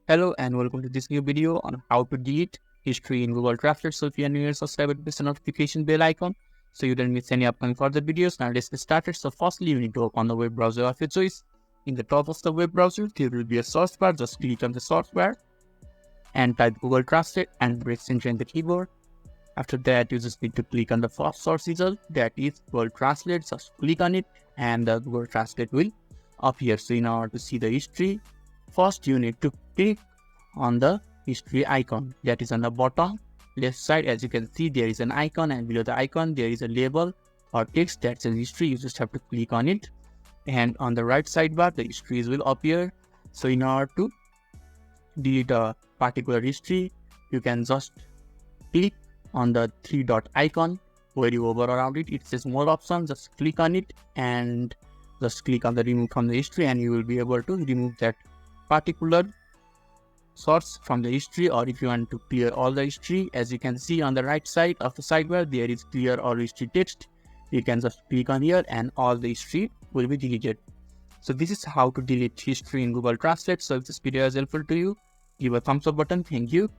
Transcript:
Hello and welcome to this new video on how to delete history in Google Translate. So if you are new here, subscribe and press the notification bell icon so you don't miss any upcoming further videos. Now let's get started. So firstly, you need to open the web browser of your choice. In the top of the web browser, there will be a search bar. Just click on the search bar and type Google Translate and press enter in the keyboard. After that, you just need to click on the first search result, that is Google Translate. Just click on it and the Google Translate will appear. So in order to see the history, first you need to click on the history icon that is on the bottom left side. As you can see, there is an icon, and below the icon there is a label or text that says history. You just have to click on it, and on the right sidebar the histories will appear. So in order to delete a particular history, you can just click on the three dot icon. Where you hover around it, it says more options. Just click on it and just click on the remove from the history, and you will be able to remove that particular source from the history. Or if you want to clear all the history, as you can see on the right side of the sidebar, there is clear all history text. You can just click on here and all the history will be deleted. So this is how to delete history in Google Translate. So if this video is helpful to you, give a thumbs up button. Thank you.